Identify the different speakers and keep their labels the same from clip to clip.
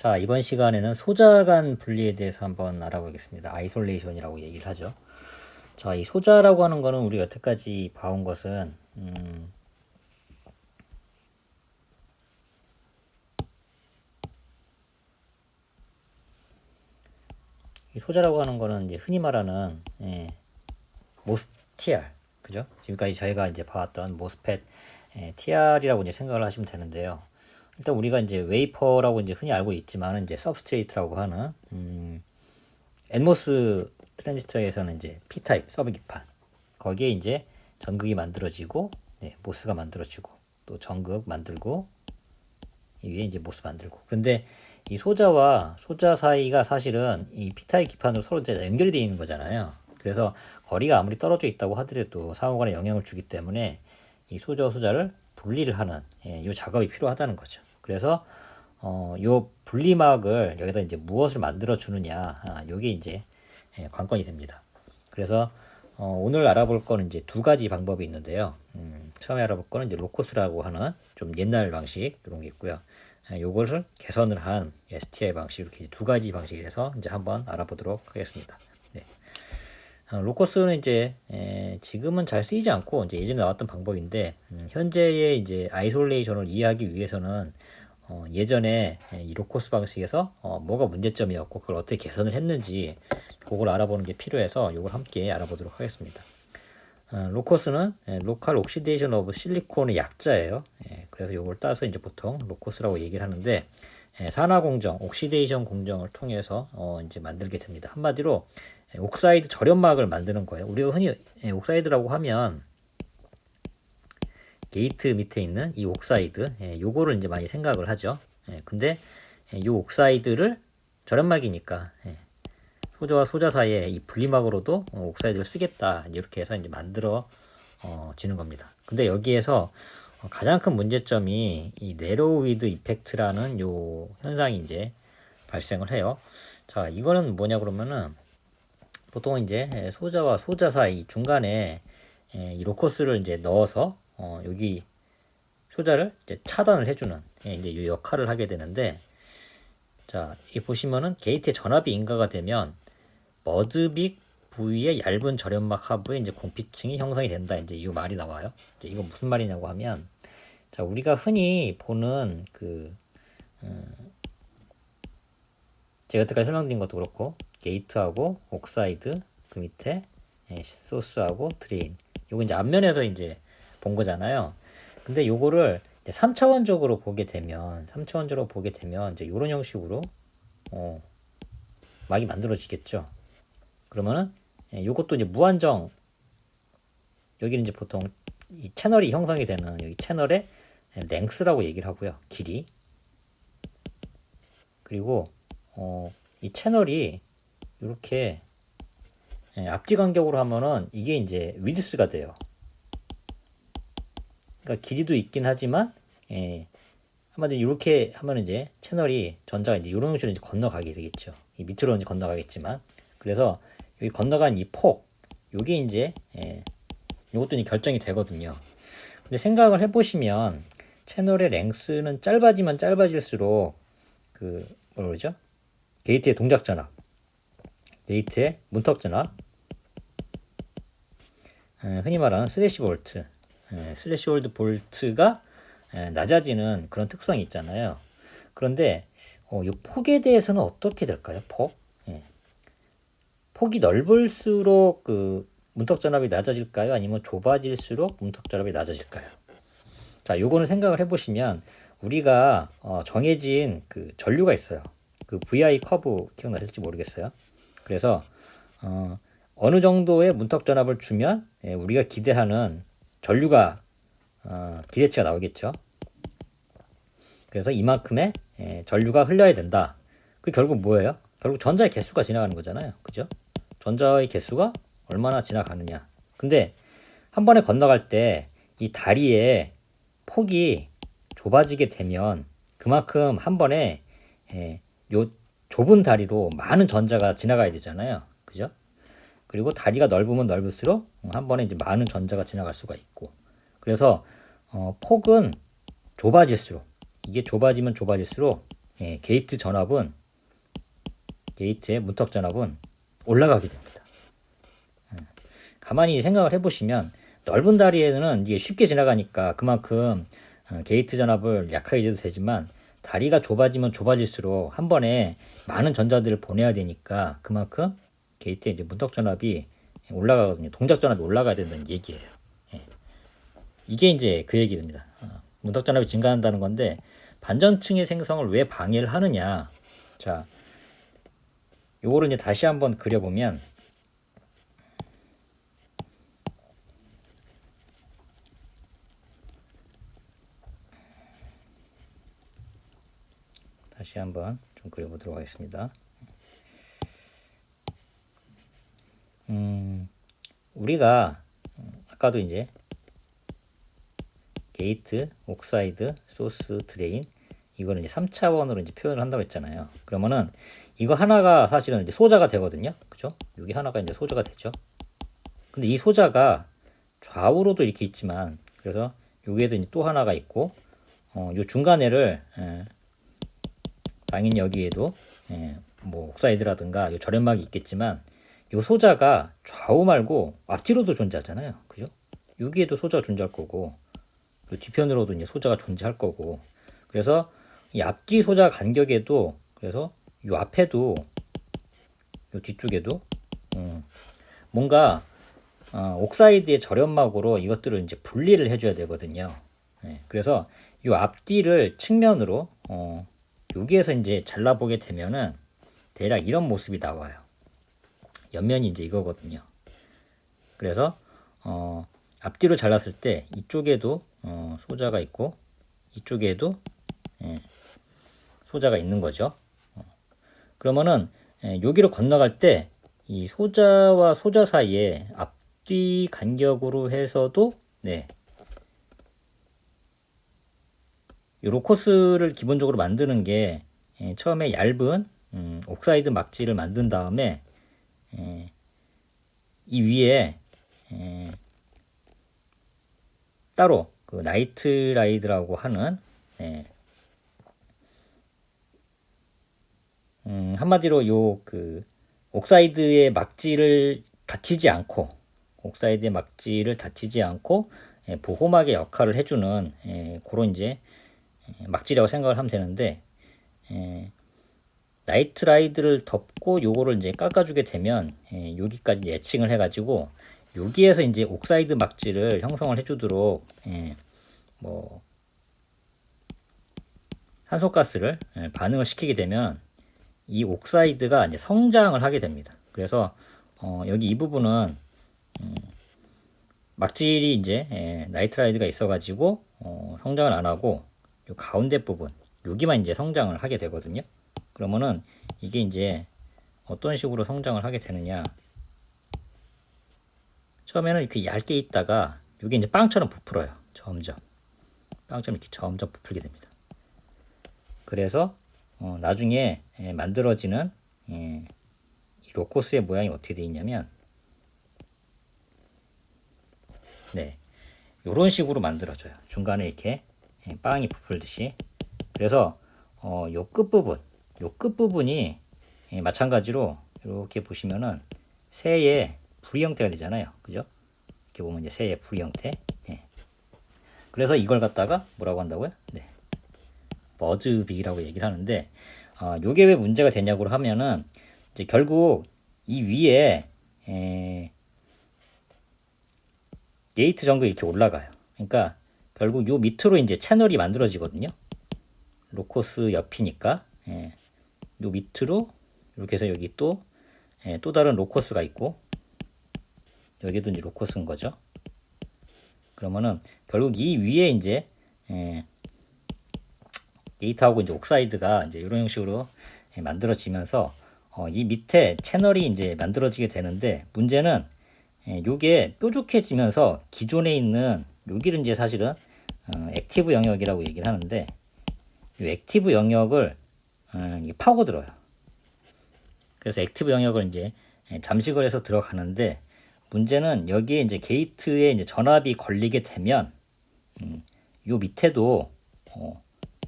Speaker 1: 자, 이번 시간에는 소자 간 분리에 대해서 한번 알아보겠습니다. 아이솔레이션이라고 얘기를 하죠. 자, 이 소자라고 하는 거는 우리가 여태까지 봐온 것은 이 소자라고 하는 거는 이제 흔히 말하는 모스TR, 그죠? 지금까지 저희가 이제 봐왔던 모스펫 TR이라고 이제 생각을 하시면 되는데요. 일단 우리가 이제 웨이퍼라고 이제 흔히 알고 있지만은 이제 서브스트레이트라고 하는 엔모스 트랜지스터에서는 이제 P타입 서브 기판, 거기에 이제 전극이 만들어지고 모스가 만들어지고 또 전극 만들고 이 위에 이제 모스 만들고. 그런데 이 소자와 소자 사이가 사실은 이 P타입 기판으로 서로 이제 연결이 되어 있는 거잖아요. 그래서 거리가 아무리 떨어져 있다고 하더라도 상호간에 영향을 주기 때문에 이 소자와 소자를 분리를 하는 이 작업이 필요하다는 거죠. 그래서 요 분리막을 여기다 이제 무엇을 만들어 주느냐, 요게 이제 관건이 됩니다. 그래서 오늘 알아볼 거는 이제 두 가지 방법이 있는데요. 처음에 알아볼 거는 이제 로코스라고 하는 좀 옛날 방식 이런 게 있고요. 요것을 개선을 한 STI 방식, 이렇게 두 가지 방식에 대해서 이제 한번 알아보도록 하겠습니다. 네. 로코스는 이제 지금은 잘 쓰이지 않고 이제 예전에 나왔던 방법인데, 현재의 이제 아이솔레이션을 이해하기 위해서는 예전에 이 로코스 방식에서 뭐가 문제점이었고 그걸 어떻게 개선을 했는지 그걸 알아보는 게 필요해서 이걸 함께 알아보도록 하겠습니다. 로코스는 로컬 옥시데이션 오브 실리콘의 약자예요. 그래서 이걸 따서 이제 보통 로코스라고 얘기를 하는데, 산화 공정, 옥시데이션 공정을 통해서 이제 만들게 됩니다. 한마디로 옥사이드 절연막을 만드는 거예요. 우리가 흔히 옥사이드라고 하면 게이트 밑에 있는 이 옥사이드, 요거를 이제 많이 생각을 하죠. 근데 이 옥사이드를 절연막이니까 소자와 소자 사이에 이 분리막으로도 옥사이드를 쓰겠다, 이렇게 해서 이제 만들어 지는 겁니다. 근데 여기에서 가장 큰 문제점이 이 네로우위드 이펙트라는 요 현상이 이제 발생을 해요. 자, 이거는 뭐냐 그러면은 보통 이제 소자와 소자 사이 중간에 이 로코스를 이제 넣어서 여기 소자를 이제 차단을 해주는 이제 이 역할을 하게 되는데, 자, 이 보시면은 게이트에 전압이 인가가 되면 머드빅 부위의 얇은 절연막 하부에 이제 공피층이 형성이 된다, 이제 이 말이 나와요. 이제 이거 무슨 말이냐고 하면, 자, 우리가 흔히 보는 제가 여태까지 설명드린 것도 그렇고 게이트하고 옥사이드, 그 밑에 소스하고 드레인, 요거 이제 앞면에서 이제 본 거잖아요. 근데 요거를 이제 3차원적으로 보게 되면 이제 요런 형식으로 막이 만들어지겠죠. 그러면은 요것도 이제 무한정, 여기는 이제 보통 이 채널이 형성이 되는 여기 채널의 랭스라고 얘기를 하고요. 길이. 그리고 이 채널이 이렇게 앞뒤 간격으로 하면은 이게 이제 위드스가 돼요. 그러니까 길이도 있긴 하지만 한마디로 이렇게 하면 이제 채널이 전자가 이제 이런 식으로 이제 건너가게 되겠죠. 이 밑으로 이제 건너가겠지만, 그래서 여기 건너간 이 폭, 요게 이제 이것도 이제 결정이 되거든요. 근데 생각을 해보시면 채널의 랭스는 짧아지면 짧아질수록 그 뭐라 그러죠? 게이트의 동작 전압, 게이트의 문턱 전압, 흔히 말하는 스래시볼트, 스래시홀드 볼트가 낮아지는 그런 특성이 있잖아요. 그런데 이 폭에 대해서는 어떻게 될까요? 폭이 넓을수록 그 문턱 전압이 낮아질까요? 아니면 좁아질수록 문턱 전압이 낮아질까요? 자, 요거는 생각을 해보시면 우리가 정해진 그 전류가 있어요. 그 VI 커브 기억나실지 모르겠어요. 그래서 어느 정도의 문턱 전압을 주면 우리가 기대하는 전류가 기대치가 나오겠죠. 그래서 이만큼의 전류가 흘려야 된다. 그 결국 뭐예요? 결국 전자의 개수가 지나가는 거잖아요. 그죠? 전자의 개수가 얼마나 지나가느냐. 근데 한 번에 건너갈 때 이 다리의 폭이 좁아지게 되면 그만큼 한 번에 요 좁은 다리로 많은 전자가 지나가야 되잖아요. 그죠? 그리고 다리가 넓으면 넓을수록 한 번에 이제 많은 전자가 지나갈 수가 있고, 그래서 폭은 좁아질수록, 이게 좁아지면 좁아질수록 게이트 전압은 게이트의 문턱 전압은 올라가게 됩니다. 가만히 생각을 해보시면 넓은 다리에는 이게 쉽게 지나가니까 그만큼 게이트 전압을 약하게 줘도 되지만 다리가 좁아지면 좁아질수록 한 번에 많은 전자들을 보내야 되니까 그만큼 게이트의 이제 문턱 전압이 올라가거든요. 동작 전압이 올라가야 된다는 얘기예요. 이게 이제 그 얘기입니다. 문턱 전압이 증가한다는 건데 반전층의 생성을 왜 방해를 하느냐? 자, 요거를 이제 다시 한번 그려보면 다시 한번 좀 그려보도록 하겠습니다. 우리가 아까도 이제 게이트, 옥사이드, 소스, 드레인 이거는 이제 3차원으로 이제 표현을 한다고 했잖아요. 그러면은 이거 하나가 사실은 이제 소자가 되거든요. 그죠? 여기 하나가 이제 소자가 되죠. 근데 이 소자가 좌우로도 이렇게 있지만 그래서 여기에도 이제 또 하나가 있고 요 중간에를 당연히 여기에도 뭐 옥사이드라든가 요 절연막이 있겠지만 요 소자가 좌우 말고 앞뒤로도 존재하잖아요. 그죠? 여기에도 소자가 존재할 거고 요 뒤편으로도 이제 소자가 존재할 거고 그래서 이 앞뒤 소자 간격에도 그래서 요 앞에도 요 뒤쪽에도 뭔가 옥사이드의 절연막으로 이것들을 이제 분리를 해줘야 되거든요. 그래서 요 앞뒤를 측면으로 여기에서 이제 잘라보게 되면은 대략 이런 모습이 나와요. 옆면이 이제 이거거든요. 그래서 앞뒤로 잘랐을 때 이쪽에도 소자가 있고 이쪽에도 소자가 있는 거죠. 그러면은 여기로 건너갈 때 이 소자와 소자 사이에 앞뒤 간격으로 해서도 이 로커스를 기본적으로 만드는 게 처음에 얇은 옥사이드 막지를 만든 다음에 이 위에 따로 그 나이트라이드라고 하는 한마디로 요 그 옥사이드의 막지를 다치지 않고 보호막의 역할을 해주는 그런 이제 막지라고 생각을 하면 되는데 나이트라이드를 덮고 요거를 이제 깎아주게 되면 여기까지 예칭을 해가지고 여기에서 이제 옥사이드 막지를 형성을 해주도록 뭐 산소가스를 반응을 시키게 되면 이 옥사이드가 이제 성장을 하게 됩니다. 그래서 여기 이 부분은 막질이 이제 나이트라이드가 있어가지고 성장을 안 하고 요 가운데 부분 여기만 이제 성장을 하게 되거든요. 그러면은 이게 이제 어떤 식으로 성장을 하게 되느냐? 처음에는 이렇게 얇게 있다가 이게 이제 빵처럼 부풀어요. 점점 빵처럼 이렇게 점점 부풀게 됩니다. 그래서 나중에 만들어지는 이 로코스의 모양이 어떻게 되어 있냐면 이런 식으로 만들어져요. 중간에 이렇게 빵이 부풀듯이. 그래서 요 끝부분이 마찬가지로 이렇게 보시면은 새의 부리 형태가 되잖아요. 그죠? 이렇게 보면 이제 새의 부리 형태. 그래서 이걸 갖다가 뭐라고 한다고요? 버즈빅이라고 얘기를 하는데 요게 왜 문제가 되냐고 하면은 이제 결국 이 위에 게이트 전구 이렇게 올라가요. 그러니까 결국 요 밑으로 이제 채널이 만들어지거든요. 로코스 옆이니까 요 밑으로 이렇게 해서 여기 또 다른 로코스가 있고 여기도 이제 로코스인 거죠. 그러면은 결국 이 위에 이제 게이트하고 이제 옥사이드가 이제 이런 형식으로 만들어지면서 이 밑에 채널이 이제 만들어지게 되는데 문제는 요게 뾰족해지면서 기존에 있는 여기를 이제 사실은 액티브 영역이라고 얘기를 하는데 이 액티브 영역을 파고들어요. 그래서 액티브 영역을 이제 잠식을 해서 들어가는데 문제는 여기에 이제 게이트에 이제 전압이 걸리게 되면 요 밑에도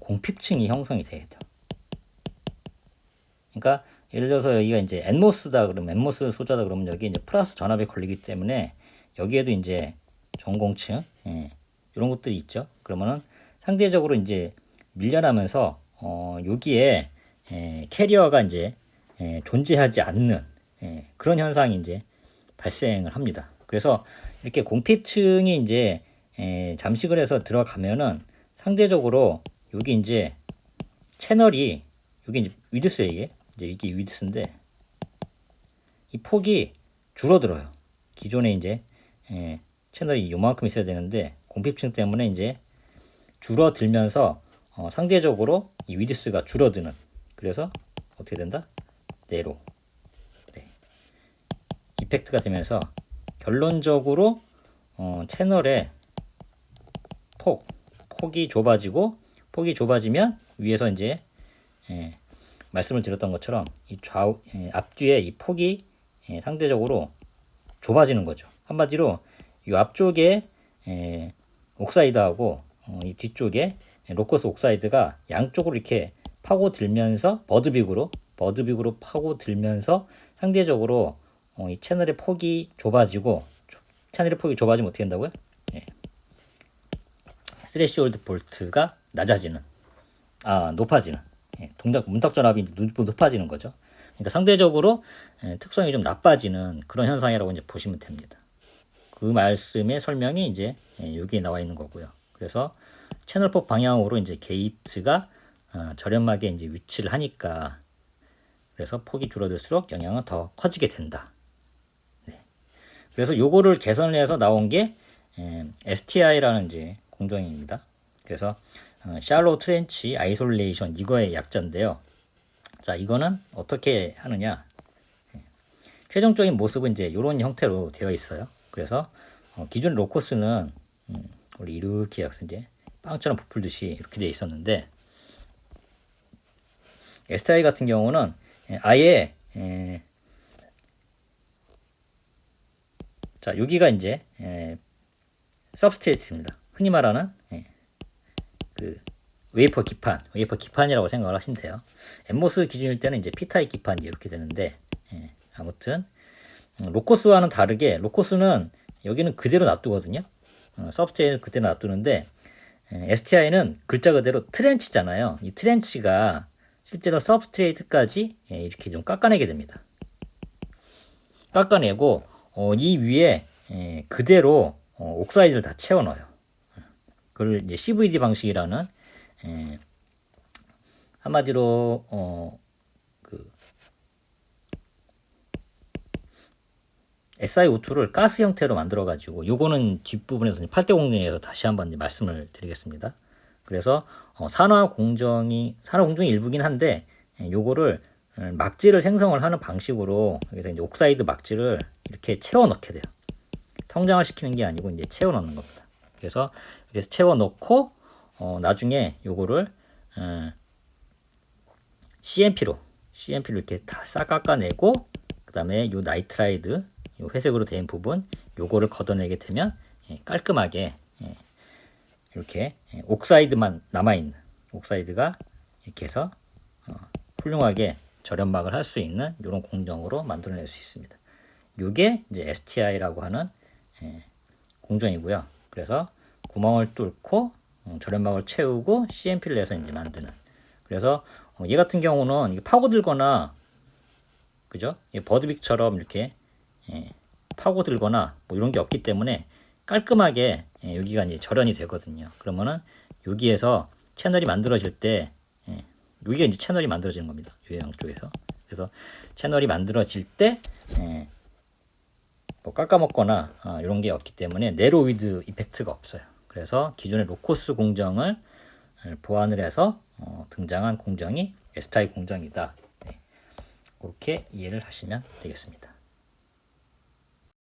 Speaker 1: 공핍층이 형성이 돼야 돼요. 그러니까 예를 들어서 여기가 이제 엔모스다 그러면 엔모스 소자다 그러면 여기 이제 플러스 전압이 걸리기 때문에 여기에도 이제 전공층 이런 것들이 있죠. 그러면은 상대적으로 이제 밀려나면서 여기에 캐리어가 이제 존재하지 않는 그런 현상이 이제 발생을 합니다. 그래서 이렇게 공핍층이 이제 잠식을 해서 들어가면은 상대적으로 여기 이제 채널이 여기 이제 위드스에 이게 위드스인데 이 폭이 줄어들어요. 기존에 이제 채널이 요만큼 있어야 되는데 공핍층 때문에 이제 줄어들면서 상대적으로 이 위드스가 줄어드는, 그래서 어떻게 된다? 네로 이펙트가 되면서 결론적으로 채널의 폭이 좁아지면 위에서 이제 말씀을 드렸던 것처럼 이 앞뒤에 이 폭이 상대적으로 좁아지는 거죠. 한마디로 이 앞쪽에 옥사이드하고 이 뒤쪽에 로커스 옥사이드가 양쪽으로 이렇게 파고들면서 버드빅으로 파고들면서 상대적으로 이 채널의 폭이 좁아지면 어떻게 된다고요? 스레시홀드 볼트가 높아지는 문턱 전압이 높아지는 거죠. 그러니까 상대적으로 특성이 좀 나빠지는 그런 현상이라고 이제 보시면 됩니다. 그 말씀의 설명이 이제 여기에 나와 있는 거고요. 그래서 채널폭 방향으로 이제 게이트가 저렴하게 이제 위치를 하니까 그래서 폭이 줄어들수록 영향은 더 커지게 된다. 그래서 요거를 개선을 해서 나온 게 STI라는 이제 공정입니다. 그래서 샬로우 트렌치 아이솔레이션 이거의 약자인데요. 자, 이거는 어떻게 하느냐? 최종적인 모습은 이제 이런 형태로 되어 있어요. 그래서 기존 로코스는 원래 이렇게 이제 빵처럼 부풀듯이 이렇게 되어 있었는데 STI 같은 경우는 아예 자, 여기가 이제 서브스트레이트입니다. 흔히 말하는 그 웨이퍼 기판이라고 생각을 하시면 돼요. 엠모스 기준일 때는 이제 P타입 기판이 이렇게 되는데 아무튼 로코스와는 다르게 로코스는 여기는 그대로 놔두거든요. 서브스트레이트는 그대로 놔두는데 STI는 글자 그대로 트렌치잖아요. 이 트렌치가 실제로 서브스트레이트까지 이렇게 좀 깎아내게 됩니다. 깎아내고 이 위에 그대로 옥사이드를 다 채워 넣어요. 그걸 이제 CVD 방식이라는 한마디로 그 SiO2를 가스 형태로 만들어 가지고 요거는 뒷부분에서 8대 공정에서 다시 한번 이제 말씀을 드리겠습니다. 그래서 산화 공정이 일부긴 한데 요거를 막지를 생성을 하는 방식으로 여기서 이제 옥사이드 막지를 이렇게 채워 넣게 돼요. 성장을 시키는 게 아니고 이제 채워 넣는 겁니다. 그래서 여기서 채워 넣고 나중에 요거를 CMP로 이렇게 다 싹 깎아내고 그다음에 요 나이트라이드 요 회색으로 된 부분 요거를 걷어내게 되면 깔끔하게 이렇게 옥사이드만 남아있는 옥사이드가 이렇게 해서 훌륭하게 절연막을 할 수 있는 이런 공정으로 만들어낼 수 있습니다. 이게 이제 STI라고 하는 공정이고요. 그래서 구멍을 뚫고 절연막을 채우고 CMP를 내서 이제 만드는. 그래서 얘 같은 경우는 파고들거나 그죠? 버드빅처럼 이렇게 파고들거나 뭐 이런 게 없기 때문에 깔끔하게 여기가 이제 절연이 되거든요. 그러면은 여기에서 채널이 만들어질 때 여기가 이제 채널이 만들어지는 겁니다. 이 양쪽에서. 그래서 채널이 만들어질 때 뭐 깎아먹거나 이런 게 없기 때문에 네로위드 이펙트가 없어요. 그래서 기존의 로코스 공정을 보완을 해서 등장한 공정이 STI 공정이다. 그렇게 이해를 하시면 되겠습니다.